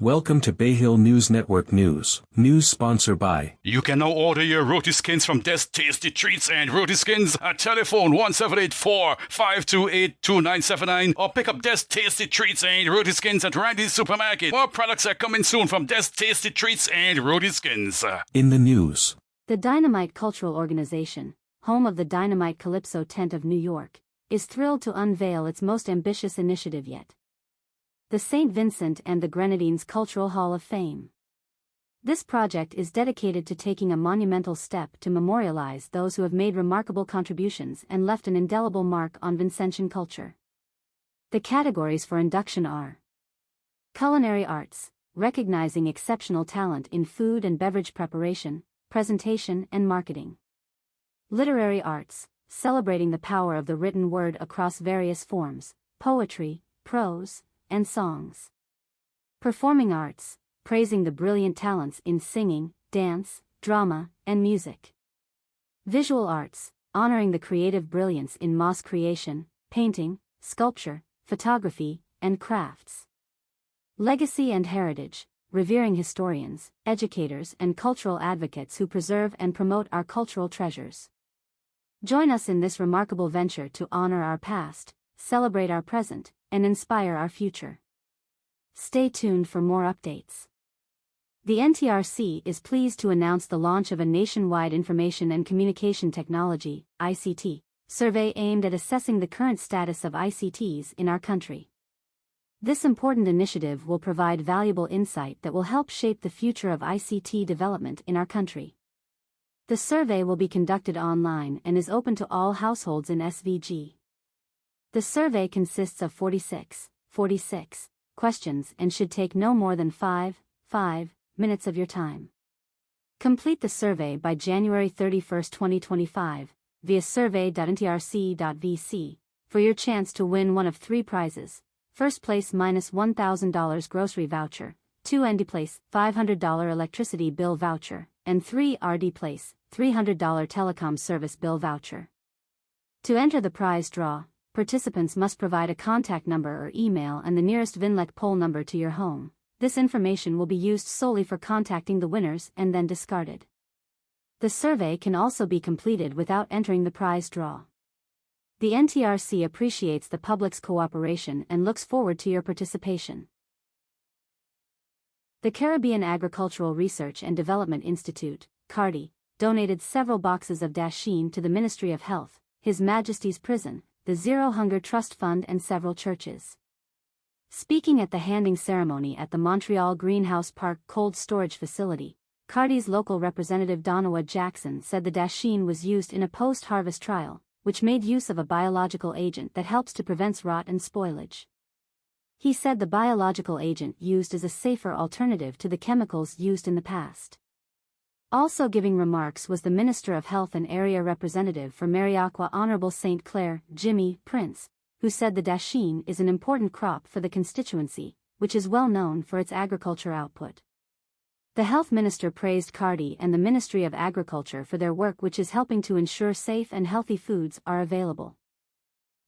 Welcome to Bay Hill News Network News. News sponsored by. You can now order your Roti Skins from Des Tasty Treats and Roti Skins at telephone 1784-528-2979 or pick up Des Tasty Treats and Roti Skins at Randy's Supermarket. More products are coming soon from Des Tasty Treats and Roti Skins. In the news. The Dynamite Cultural Organization, home of the Dynamite Calypso Tent of New York, is thrilled to unveil its most ambitious initiative yet. The St. Vincent and the Grenadines Cultural Hall of Fame. This project is dedicated to taking a monumental step to memorialize those who have made remarkable contributions and left an indelible mark on Vincentian culture. The categories for induction are: Culinary Arts, recognizing exceptional talent in food and beverage preparation, presentation and marketing. Literary Arts, celebrating the power of the written word across various forms, poetry, prose, and songs. Performing Arts, praising the brilliant talents in singing, dance, drama, and music. Visual Arts, honoring the creative brilliance in mosque creation, painting, sculpture, photography, and crafts. Legacy and Heritage, revering historians, educators, and cultural advocates who preserve and promote our cultural treasures. Join us in this remarkable venture to honor our past, celebrate our present, and inspire our future. Stay tuned for more updates. The NTRC is pleased to announce the launch of a nationwide Information and Communication Technology (ICT) survey aimed at assessing the current status of ICTs in our country. This important initiative will provide valuable insight that will help shape the future of ICT development in our country. The survey will be conducted online and is open to all households in SVG. The survey consists of 46 questions and should take no more than 5 minutes of your time. Complete the survey by January 31, 2025, via survey.ntrc.vc, for your chance to win one of 3 prizes. First place -$1,000 grocery voucher, 2 ND place $500 electricity bill voucher, and 3 RD place $300 telecom service bill voucher. To enter the prize draw, participants must provide a contact number or email and the nearest VINLEC poll number to your home. This information will be used solely for contacting the winners and then discarded. The survey can also be completed without entering the prize draw. The NTRC appreciates the public's cooperation and looks forward to your participation. The Caribbean Agricultural Research and Development Institute, CARDI, donated several boxes of dasheen to the Ministry of Health, His Majesty's Prison, the Zero Hunger Trust Fund and several churches. Speaking at the handing ceremony at the Montreal Greenhouse Park Cold Storage Facility, CARDI's local representative Donawa Jackson said the dasheen was used in a post-harvest trial, which made use of a biological agent that helps to prevent rot and spoilage. He said the biological agent used is a safer alternative to the chemicals used in the past. Also giving remarks was the Minister of Health and Area Representative for Mariaqua Honorable St. Clair, Jimmy Prince, who said the dasheen is an important crop for the constituency, which is well known for its agriculture output. The Health Minister praised CARDI and the Ministry of Agriculture for their work, which is helping to ensure safe and healthy foods are available.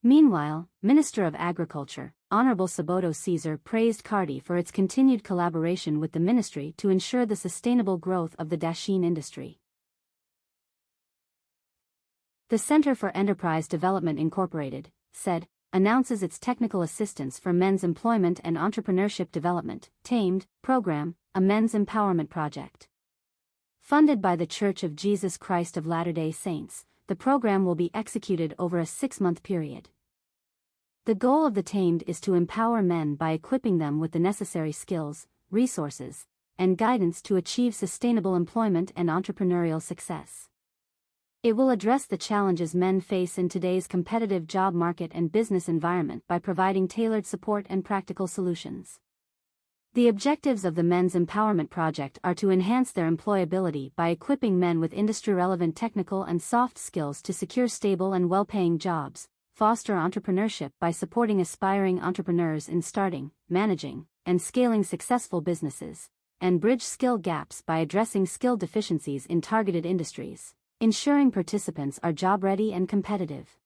Meanwhile, Minister of Agriculture, Honorable Saboto Caesar praised CARDI for its continued collaboration with the ministry to ensure the sustainable growth of the dasheen industry. The Center for Enterprise Development Incorporated, CED, announces its Technical Assistance for Men's Employment and Entrepreneurship Development, TAMED, program, a men's empowerment project. Funded by The Church of Jesus Christ of Latter-day Saints, the program will be executed over a 6-month period. The goal of the TAMED is to empower men by equipping them with the necessary skills, resources, and guidance to achieve sustainable employment and entrepreneurial success. It will address the challenges men face in today's competitive job market and business environment by providing tailored support and practical solutions. The objectives of the Men's Empowerment Project are to enhance their employability by equipping men with industry-relevant technical and soft skills to secure stable and well-paying jobs, foster entrepreneurship by supporting aspiring entrepreneurs in starting, managing, and scaling successful businesses, and bridge skill gaps by addressing skill deficiencies in targeted industries, ensuring participants are job-ready and competitive.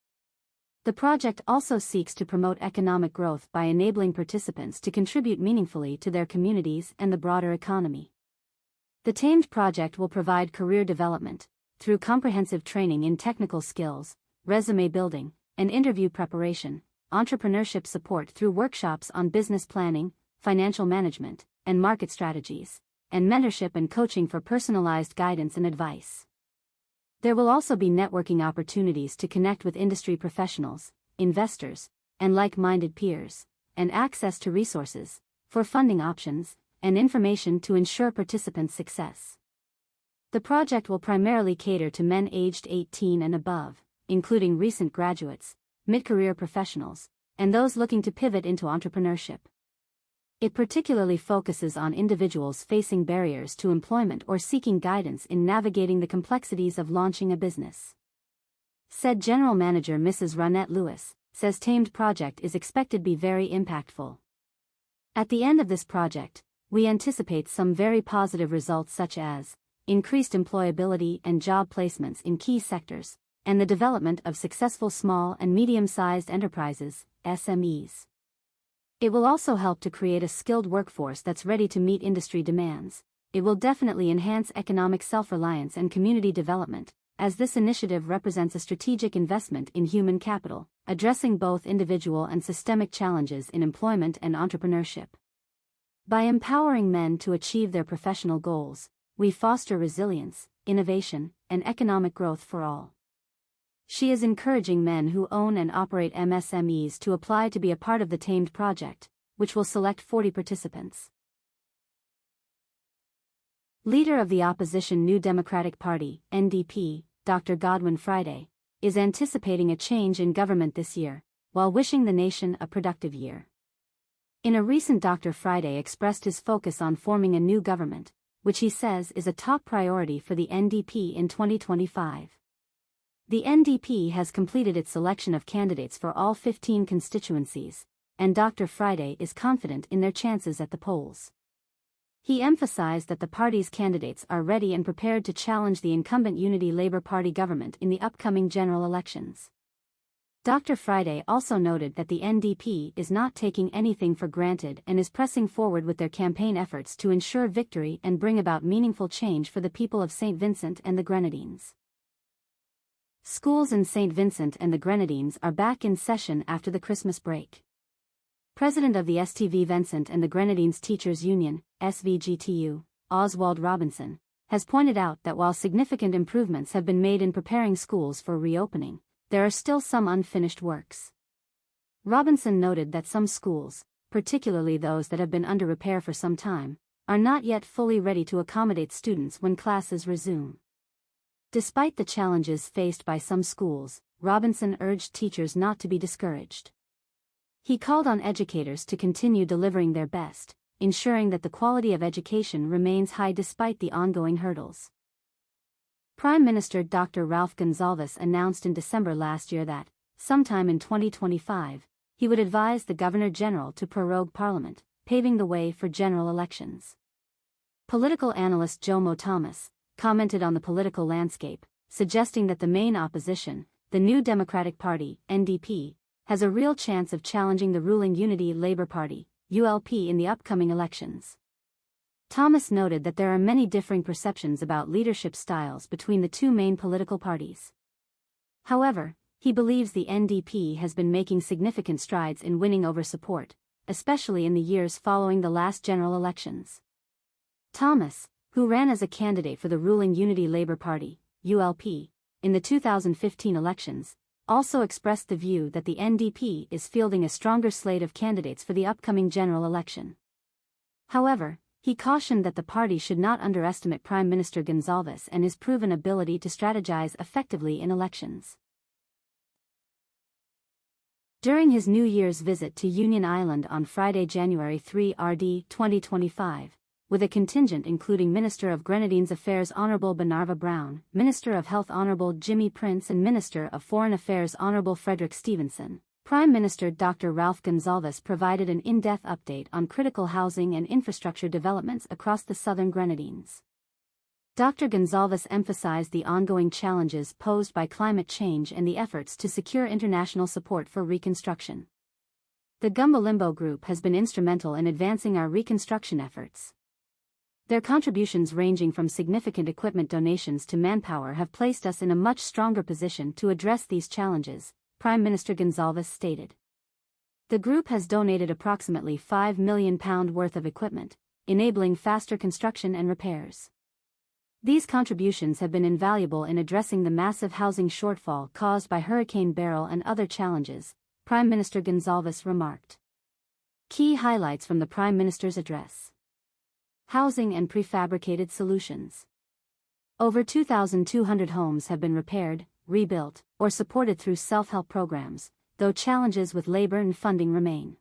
The project also seeks to promote economic growth by enabling participants to contribute meaningfully to their communities and the broader economy. The TAMED project will provide career development through comprehensive training in technical skills, resume building, and interview preparation, entrepreneurship support through workshops on business planning, financial management, and market strategies, and mentorship and coaching for personalized guidance and advice. There will also be networking opportunities to connect with industry professionals, investors, and like-minded peers, and access to resources for funding options and information to ensure participants' success. The project will primarily cater to men aged 18 and above, including recent graduates, mid-career professionals, and those looking to pivot into entrepreneurship. It particularly focuses on individuals facing barriers to employment or seeking guidance in navigating the complexities of launching a business. Said General Manager Mrs. Ronette Lewis says TAMED project is expected to be very impactful. At the end of this project, we anticipate some very positive results such as increased employability and job placements in key sectors, and the development of successful small and medium-sized enterprises, SMEs. It will also help to create a skilled workforce that's ready to meet industry demands. It will definitely enhance economic self-reliance and community development, as this initiative represents a strategic investment in human capital, addressing both individual and systemic challenges in employment and entrepreneurship. By empowering men to achieve their professional goals, we foster resilience, innovation, and economic growth for all. She is encouraging men who own and operate MSMEs to apply to be a part of the TAMED project, which will select 40 participants. Leader of the opposition New Democratic Party, NDP, Dr. Godwin Friday, is anticipating a change in government this year, while wishing the nation a productive year. In a recent Dr. Friday expressed his focus on forming a new government, which he says is a top priority for the NDP in 2025. The NDP has completed its selection of candidates for all 15 constituencies, and Dr. Friday is confident in their chances at the polls. He emphasized that the party's candidates are ready and prepared to challenge the incumbent Unity Labour Party government in the upcoming general elections. Dr. Friday also noted that the NDP is not taking anything for granted and is pressing forward with their campaign efforts to ensure victory and bring about meaningful change for the people of St. Vincent and the Grenadines. Schools in St. Vincent and the Grenadines are back in session after the Christmas break. President of the STV Vincent and the Grenadines Teachers Union, SVGTU, Oswald Robinson, has pointed out that while significant improvements have been made in preparing schools for reopening, there are still some unfinished works. Robinson noted that some schools, particularly those that have been under repair for some time, are not yet fully ready to accommodate students when classes resume. Despite the challenges faced by some schools, Robinson urged teachers not to be discouraged. He called on educators to continue delivering their best, ensuring that the quality of education remains high despite the ongoing hurdles. Prime Minister Dr. Ralph Gonsalves announced in December last year that, sometime in 2025, he would advise the Governor-General to prorogue Parliament, paving the way for general elections. Political analyst Jomo Thomas commented on the political landscape, suggesting that the main opposition, the New Democratic Party, NDP, has a real chance of challenging the ruling Unity Labour Party, ULP, in the upcoming elections. Thomas noted that there are many differing perceptions about leadership styles between the two main political parties. However, he believes the NDP has been making significant strides in winning over support, especially in the years following the last general elections. Thomas, who ran as a candidate for the ruling Unity Labour Party, ULP, in the 2015 elections, also expressed the view that the NDP is fielding a stronger slate of candidates for the upcoming general election. However, he cautioned that the party should not underestimate Prime Minister Gonsalves and his proven ability to strategize effectively in elections. During his New Year's visit to Union Island on Friday, January 3, RD 2025, with a contingent including Minister of Grenadines Affairs Honourable Banarva Brown, Minister of Health Honourable Jimmy Prince and Minister of Foreign Affairs Honourable Frederick Stevenson, Prime Minister Dr. Ralph Gonsalves provided an in-depth update on critical housing and infrastructure developments across the southern Grenadines. Dr. Gonzalez emphasized the ongoing challenges posed by climate change and the efforts to secure international support for reconstruction. The Gumbo Limbo Group has been instrumental in advancing our reconstruction efforts. Their contributions, ranging from significant equipment donations to manpower, have placed us in a much stronger position to address these challenges, Prime Minister Gonzalez stated. The group has donated approximately £5 million worth of equipment, enabling faster construction and repairs. These contributions have been invaluable in addressing the massive housing shortfall caused by Hurricane Beryl and other challenges, Prime Minister Gonzalez remarked. Key highlights from the Prime Minister's address. Housing and prefabricated solutions. Over 2,200 homes have been repaired, rebuilt, or supported through self-help programs, though challenges with labor and funding remain.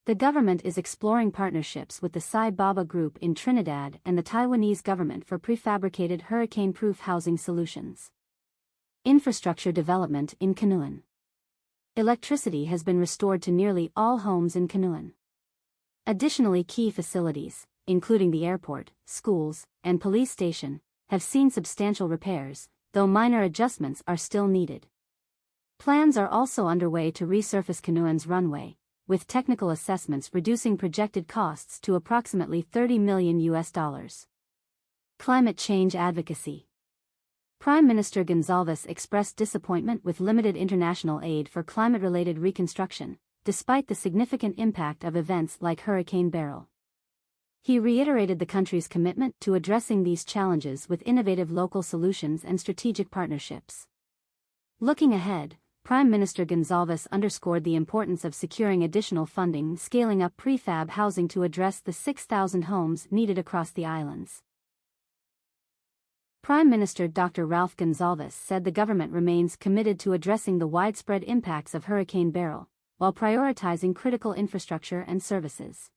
The government is exploring partnerships with the Sai Baba Group in Trinidad and the Taiwanese government for prefabricated hurricane-proof housing solutions. Infrastructure development in Kanoon. Electricity has been restored to nearly all homes in Kanoon. Additionally, key facilities, including the airport, schools, and police station, have seen substantial repairs, though minor adjustments are still needed. Plans are also underway to resurface Kanoon's runway, with technical assessments reducing projected costs to approximately $30 million. Climate change advocacy. Prime Minister Gonzalez expressed disappointment with limited international aid for climate-related reconstruction, despite the significant impact of events like Hurricane Beryl. He reiterated the country's commitment to addressing these challenges with innovative local solutions and strategic partnerships. Looking ahead, Prime Minister Gonzalez underscored the importance of securing additional funding, scaling up prefab housing to address the 6,000 homes needed across the islands. Prime Minister Dr. Ralph Gonzalez said the government remains committed to addressing the widespread impacts of Hurricane Beryl, while prioritizing critical infrastructure and services.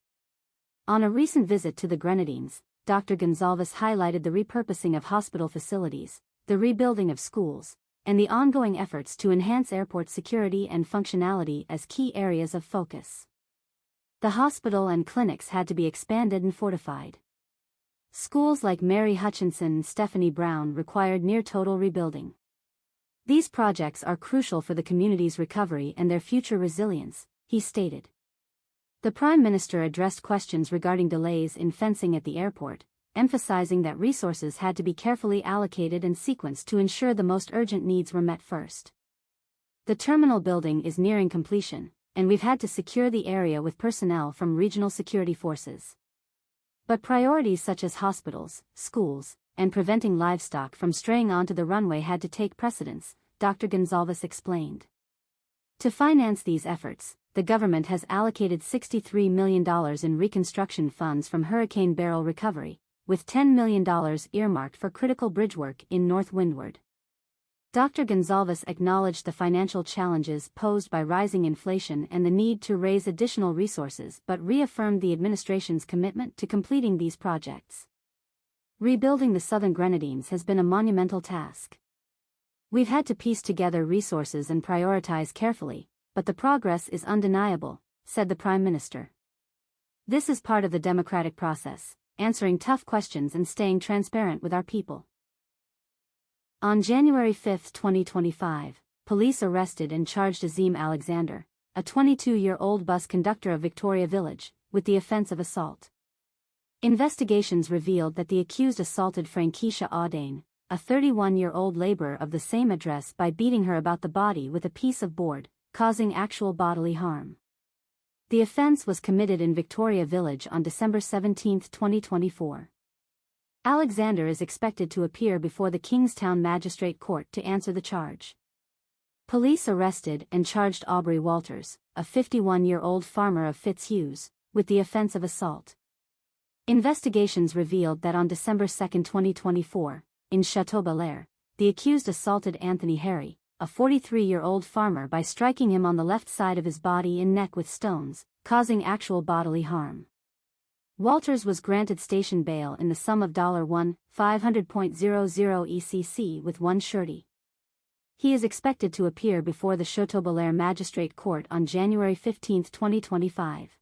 On a recent visit to the Grenadines, Dr. Gonzalez highlighted the repurposing of hospital facilities, the rebuilding of schools, and the ongoing efforts to enhance airport security and functionality as key areas of focus. The hospital and clinics had to be expanded and fortified. Schools like Mary Hutchinson and Stephanie Brown required near-total rebuilding. These projects are crucial for the community's recovery and their future resilience, he stated. The Prime Minister addressed questions regarding delays in fencing at the airport, emphasizing that resources had to be carefully allocated and sequenced to ensure the most urgent needs were met first. The terminal building is nearing completion, and we've had to secure the area with personnel from regional security forces. But priorities such as hospitals, schools, and preventing livestock from straying onto the runway had to take precedence, Dr. Gonzalez explained. To finance these efforts, the government has allocated $63 million in reconstruction funds from Hurricane Beryl recovery, with $10 million earmarked for critical bridge work in North Windward. Dr. Gonzalez acknowledged the financial challenges posed by rising inflation and the need to raise additional resources, but reaffirmed the administration's commitment to completing these projects. Rebuilding the Southern Grenadines has been a monumental task. We've had to piece together resources and prioritize carefully, but the progress is undeniable, said the Prime Minister. This is part of the democratic process, answering tough questions and staying transparent with our people. On January 5, 2025, police arrested and charged Azim Alexander, a 22-year-old bus conductor of Victoria Village, with the offense of assault. Investigations revealed that the accused assaulted Frankisha Audane, a 31-year-old laborer of the same address, by beating her about the body with a piece of board, causing actual bodily harm. The offense was committed in Victoria Village on December 17, 2024. Alexander is expected to appear before the Kingstown Magistrate Court to answer the charge. Police arrested and charged Aubrey Walters, a 51-year-old farmer of Fitzhughes, with the offense of assault. Investigations revealed that on December 2, 2024, in Chateau Belair, the accused assaulted Anthony Harry, a 43-year-old farmer, by striking him on the left side of his body and neck with stones, causing actual bodily harm. Walters was granted station bail in the sum of $1,500.00 ECC with one surety. He is expected to appear before the Chateau Belair Magistrate Court on January 15, 2025.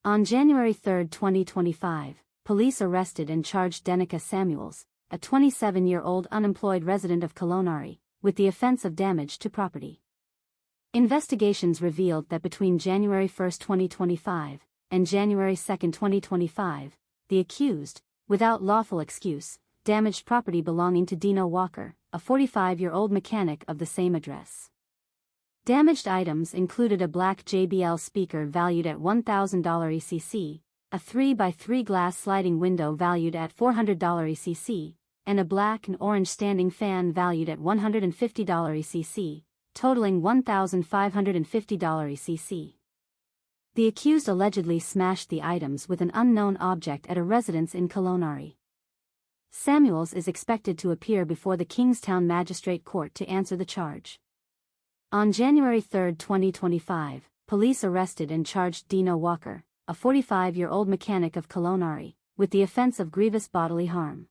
On January 3, 2025, police arrested and charged Denica Samuels, a 27-year-old unemployed resident of Colonari, with the offense of damage to property. Investigations revealed that between January 1, 2025, and January 2, 2025, the accused, without lawful excuse, damaged property belonging to Dino Walker, a 45-year-old mechanic of the same address. Damaged items included a black JBL speaker valued at $1,000 ECC, a 3x3 glass sliding window valued at $400 ECC, and a black and orange standing fan valued at $150 ECC, totaling $1,550 ECC. The accused allegedly smashed the items with an unknown object at a residence in Colonari. Samuels is expected to appear before the Kingstown Magistrate Court to answer the charge. On January 3, 2025, police arrested and charged Dino Walker, a 45-year-old mechanic of Colonari, with the offense of grievous bodily harm.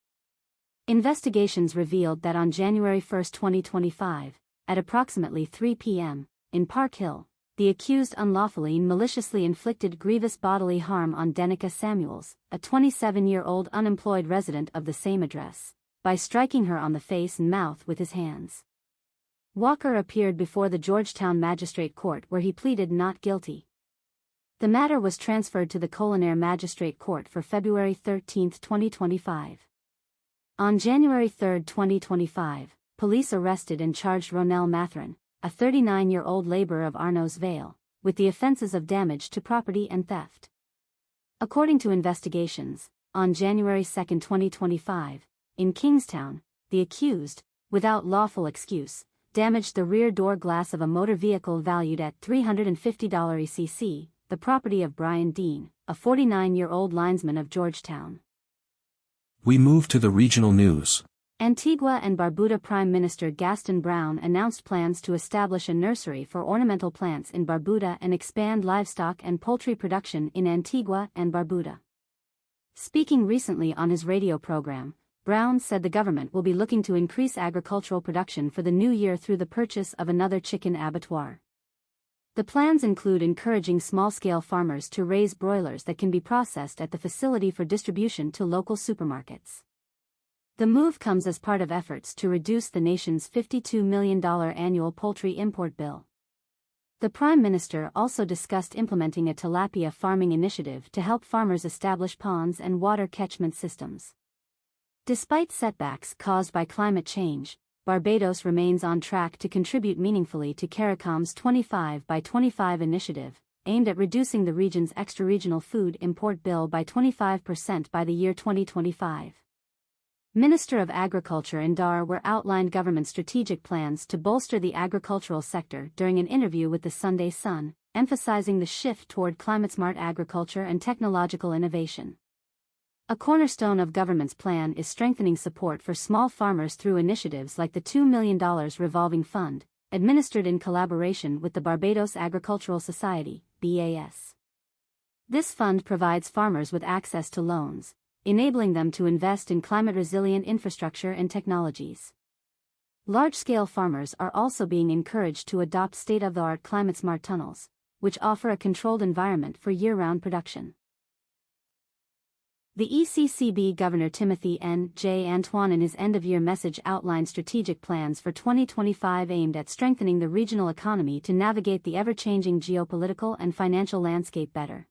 Investigations revealed that on January 1, 2025, at approximately 3 p.m., in Park Hill, the accused unlawfully and maliciously inflicted grievous bodily harm on Denica Samuels, a 27-year-old unemployed resident of the same address, by striking her on the face and mouth with his hands. Walker appeared before the Georgetown Magistrate Court where he pleaded not guilty. The matter was transferred to the Colonare Magistrate Court for February 13, 2025. On January 3, 2025, police arrested and charged Ronell Mathern, a 39-year-old laborer of Arnos Vale, with the offenses of damage to property and theft. According to investigations, on January 2, 2025, in Kingstown, the accused, without lawful excuse, damaged the rear door glass of a motor vehicle valued at $350 ECC, the property of Brian Dean, a 49-year-old linesman of Georgetown. We move to the regional news. Antigua and Barbuda Prime Minister Gaston Brown announced plans to establish a nursery for ornamental plants in Barbuda and expand livestock and poultry production in Antigua and Barbuda. Speaking recently on his radio program, Brown said the government will be looking to increase agricultural production for the new year through the purchase of another chicken abattoir. The plans include encouraging small-scale farmers to raise broilers that can be processed at the facility for distribution to local supermarkets. The move comes as part of efforts to reduce the nation's $52 million annual poultry import bill. The Prime Minister also discussed implementing a tilapia farming initiative to help farmers establish ponds and water catchment systems. Despite setbacks caused by climate change, Barbados remains on track to contribute meaningfully to CARICOM's 25 by 25 initiative, aimed at reducing the region's extra-regional food import bill by 25% by the year 2025. Minister of Agriculture and Dar were outlined government strategic plans to bolster the agricultural sector during an interview with the Sunday Sun, emphasizing the shift toward climate-smart agriculture and technological innovation. A cornerstone of government's plan is strengthening support for small farmers through initiatives like the $2 million revolving fund, administered in collaboration with the Barbados Agricultural Society, BAS. This fund provides farmers with access to loans, enabling them to invest in climate-resilient infrastructure and technologies. Large-scale farmers are also being encouraged to adopt state-of-the-art climate-smart tunnels, which offer a controlled environment for year-round production. The ECCB Governor Timothy N. J. Antoine in his end-of-year message outlined strategic plans for 2025 aimed at strengthening the regional economy to navigate the ever-changing geopolitical and financial landscape better.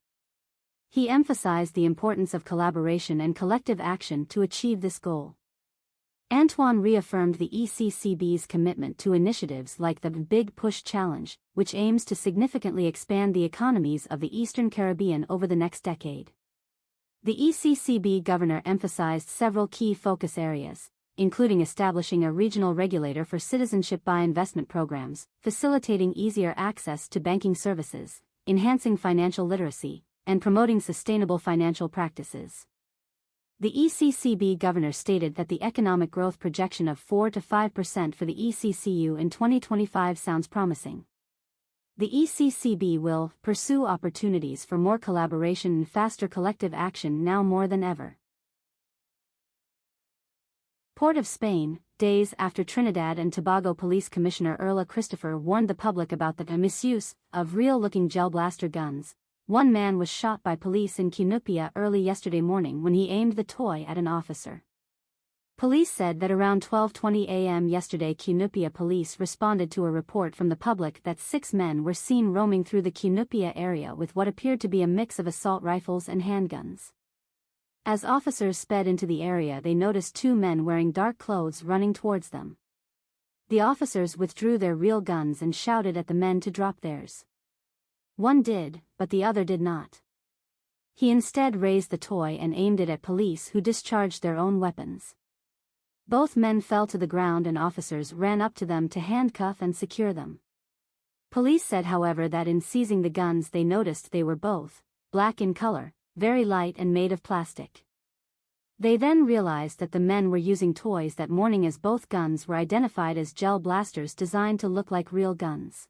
He emphasized the importance of collaboration and collective action to achieve this goal. Antoine reaffirmed the ECCB's commitment to initiatives like the Big Push Challenge, which aims to significantly expand the economies of the Eastern Caribbean over the next decade. The ECCB governor emphasized several key focus areas, including establishing a regional regulator for citizenship by investment programs, facilitating easier access to banking services, enhancing financial literacy, and promoting sustainable financial practices. The ECCB governor stated that the economic growth projection of 4 to 5% for the ECCU in 2025 sounds promising. The ECCB will pursue opportunities for more collaboration and faster collective action now more than ever. Port of Spain, days after Trinidad and Tobago Police Commissioner Erla Christopher warned the public about the misuse of real-looking gel blaster guns. One man was shot by police in Cunupia early yesterday morning when he aimed the toy at an officer. Police said that around 12:20 a.m. yesterday Cunupia police responded to a report from the public that 6 men were seen roaming through the Cunupia area with what appeared to be a mix of assault rifles and handguns. As officers sped into the area, they noticed 2 men wearing dark clothes running towards them. The officers withdrew their real guns and shouted at the men to drop theirs. One did, but the other did not. He instead raised the toy and aimed it at police, who discharged their own weapons. Both men fell to the ground and officers ran up to them to handcuff and secure them. Police said, however, that in seizing the guns they noticed they were both black in color, very light and made of plastic. They then realized that the men were using toys that morning, as both guns were identified as gel blasters designed to look like real guns.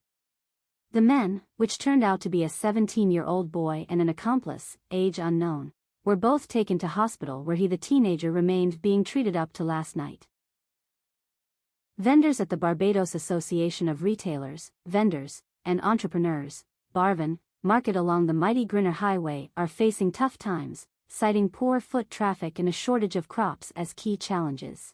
The men, which turned out to be a 17-year-old boy and an accomplice, age unknown, were both taken to hospital, where the teenager remained being treated up to last night. Vendors at the Barbados Association of Retailers, Vendors, and Entrepreneurs, Barvin, market along the mighty Grinner Highway are facing tough times, citing poor foot traffic and a shortage of crops as key challenges.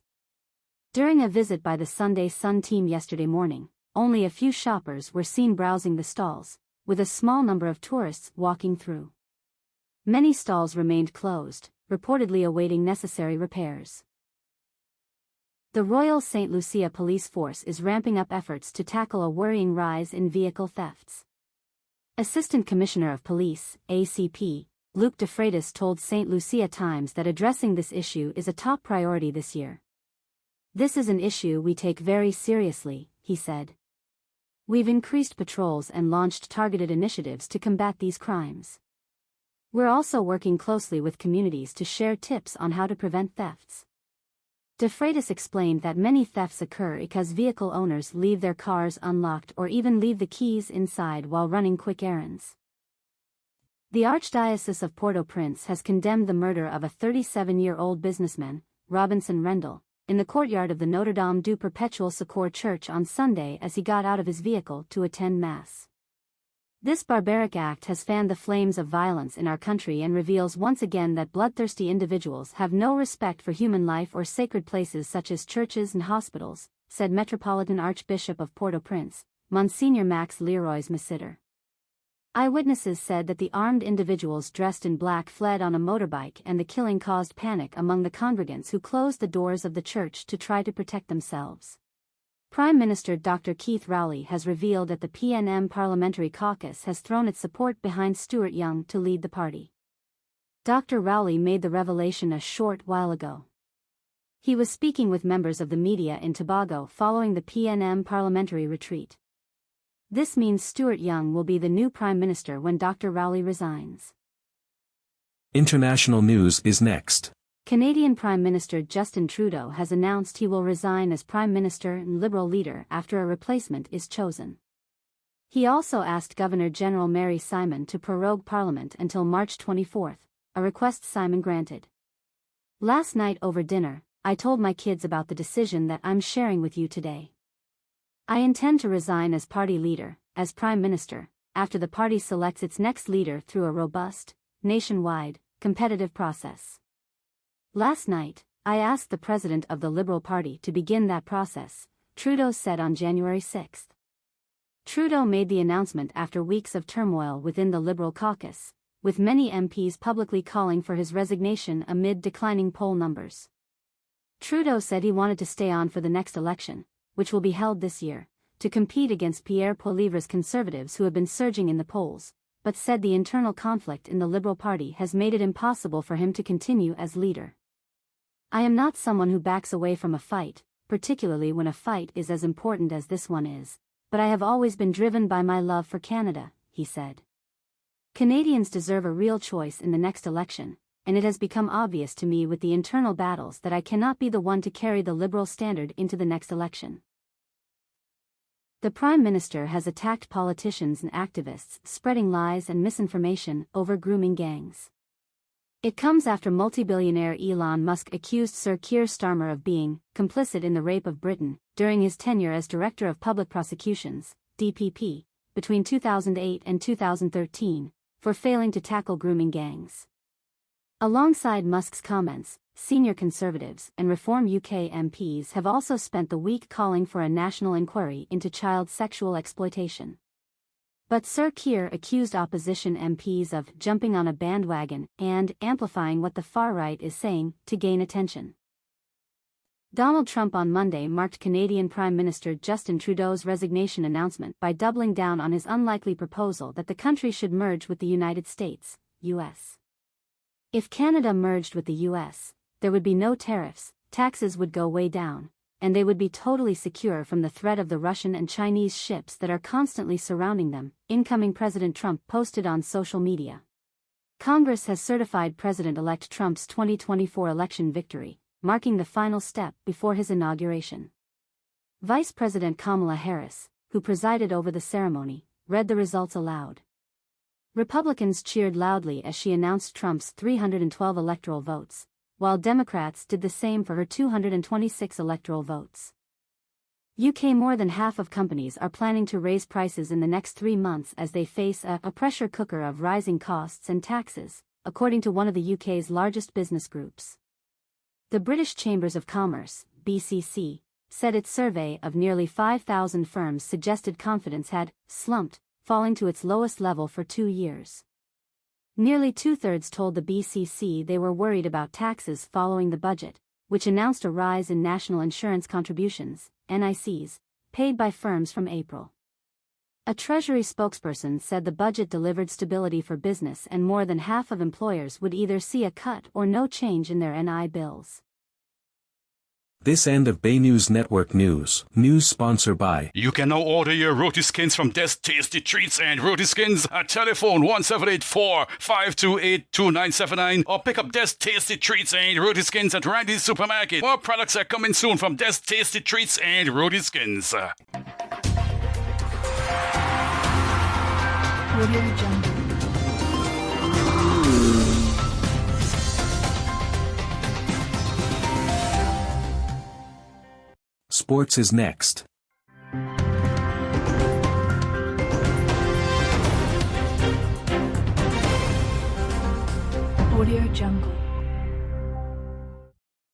During a visit by the Sunday Sun team yesterday morning, only a few shoppers were seen browsing the stalls, with a small number of tourists walking through. Many stalls remained closed, reportedly awaiting necessary repairs. The Royal St. Lucia Police Force is ramping up efforts to tackle a worrying rise in vehicle thefts. Assistant Commissioner of Police, ACP, Luke DeFreitas told St. Lucia Times that addressing this issue is a top priority this year. "This is an issue we take very seriously," he said. "We've increased patrols and launched targeted initiatives to combat these crimes. We're also working closely with communities to share tips on how to prevent thefts." DeFreitas explained that many thefts occur because vehicle owners leave their cars unlocked or even leave the keys inside while running quick errands. The Archdiocese of Port-au-Prince has condemned the murder of a 37-year-old businessman, Robinson Rendell, in the courtyard of the Notre Dame du Perpetuel Secours Church on Sunday as he got out of his vehicle to attend Mass. This barbaric act has fanned the flames of violence in our country and reveals once again that bloodthirsty individuals have no respect for human life or sacred places such as churches and hospitals, said Metropolitan Archbishop of Port-au-Prince, Monsignor Max Leroy's Messitter. Eyewitnesses said that the armed individuals dressed in black fled on a motorbike, and the killing caused panic among the congregants, who closed the doors of the church to try to protect themselves. Prime Minister Dr. Keith Rowley has revealed that the PNM Parliamentary Caucus has thrown its support behind Stuart Young to lead the party. Dr. Rowley made the revelation a short while ago. He was speaking with members of the media in Tobago following the PNM parliamentary retreat. This means Stuart Young will be the new Prime Minister when Dr. Rowley resigns. International news is next. Canadian Prime Minister Justin Trudeau has announced he will resign as Prime Minister and Liberal leader after a replacement is chosen. He also asked Governor-General Mary Simon to prorogue Parliament until March 24, a request Simon granted. "Last night over dinner, I told my kids about the decision that I'm sharing with you today. I intend to resign as party leader, as Prime Minister, after the party selects its next leader through a robust, nationwide, competitive process. Last night, I asked the president of the Liberal Party to begin that process," Trudeau said on January 6. Trudeau made the announcement after weeks of turmoil within the Liberal caucus, with many MPs publicly calling for his resignation amid declining poll numbers. Trudeau said he wanted to stay on for the next election, which will be held this year, to compete against Pierre Poilievre's Conservatives, who have been surging in the polls, but said the internal conflict in the Liberal Party has made it impossible for him to continue as leader. "I am not someone who backs away from a fight, particularly when a fight is as important as this one is, but I have always been driven by my love for Canada," he said. "Canadians deserve a real choice in the next election, and it has become obvious to me with the internal battles that I cannot be the one to carry the Liberal standard into the next election." The Prime Minister has attacked politicians and activists spreading lies and misinformation over grooming gangs. It comes after multi-billionaire Elon Musk accused Sir Keir Starmer of being complicit in the rape of Britain during his tenure as Director of Public Prosecutions, DPP, between 2008 and 2013, for failing to tackle grooming gangs. Alongside Musk's comments, senior Conservatives and Reform UK MPs have also spent the week calling for a national inquiry into child sexual exploitation. But Sir Keir accused opposition MPs of jumping on a bandwagon and amplifying what the far right is saying to gain attention. Donald Trump on Monday marked Canadian Prime Minister Justin Trudeau's resignation announcement by doubling down on his unlikely proposal that the country should merge with the United States, US. If Canada merged with the US, there would be no tariffs, taxes would go way down, and they would be totally secure from the threat of the Russian and Chinese ships that are constantly surrounding them, incoming President Trump posted on social media. Congress has certified President-elect Trump's 2024 election victory, marking the final step before his inauguration. Vice President Kamala Harris, who presided over the ceremony, read the results aloud. Republicans cheered loudly as she announced Trump's 312 electoral votes, while Democrats did the same for her 226 electoral votes. UK more than half of companies are planning to raise prices in the next 3 months as they face a pressure cooker of rising costs and taxes, according to one of the UK's largest business groups. The British Chambers of Commerce, BCC, said its survey of nearly 5,000 firms suggested confidence had slumped, falling to its lowest level for 2 years. Nearly two-thirds told the BCC they were worried about taxes following the budget, which announced a rise in national insurance contributions, NICs, paid by firms from April. A Treasury spokesperson said the budget delivered stability for business and more than half of employers would either see a cut or no change in their NI bills. This end of Bay News Network News. News sponsored by. You can now order your Roti Skins from Des Tasty Treats and Roti Skins at telephone 1784-528-2979 or pick up Des Tasty Treats and Roti Skins at Randy's Supermarket. More products are coming soon from Des Tasty Treats and Roti Skins. Audio Jungle. Sports is next. Audio Jungle.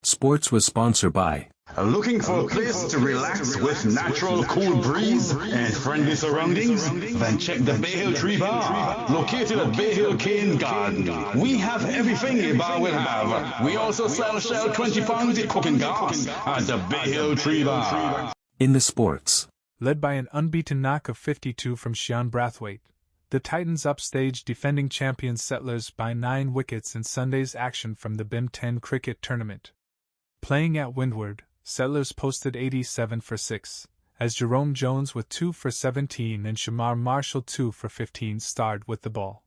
Sports was sponsored by. Looking for a place to relax with natural cool breeze and friendly surroundings? Then check the Bay Hill Tree Bar, located at Bay Hill Cane Garden. We have everything a bar will have. We also sell Shell 20 pounds of cooking gas at the Bay Hill Tree Bar. In the sports. Led by an unbeaten knock of 52 from Sean Brathwaite, the Titans upstaged defending champions Settlers by 9 wickets in Sunday's action from the BIM 10 cricket tournament. Playing at Windward, Settlers posted 87 for 6, as Jerome Jones with 2 for 17 and Shamar Marshall 2 for 15 starred with the ball.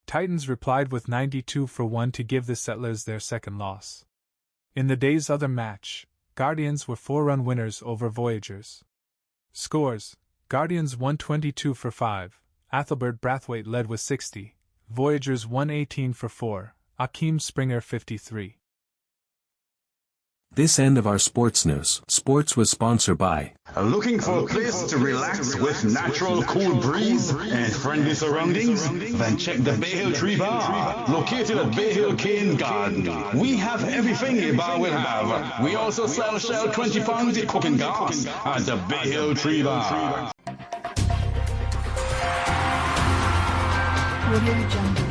Titans replied with 92 for 1 to give the Settlers their second loss. In the day's other match, Guardians were 4-run winners over Voyagers. Scores: Guardians 122 for 5, Athelbert Brathwaite led with 60, Voyagers 118 for 4, Akeem Springer 53. This end of our sports news. Sports was sponsored by. Looking for a place to relax with natural cool breeze and friendly surroundings? Then check the Bay Hill Tree Bar, located at Bay Hill Cane Garden. We have everything a bar will have. We also sell Shell 20 pounds of cooking gas at the Bay Hill Tree Bar. Audio Jungle.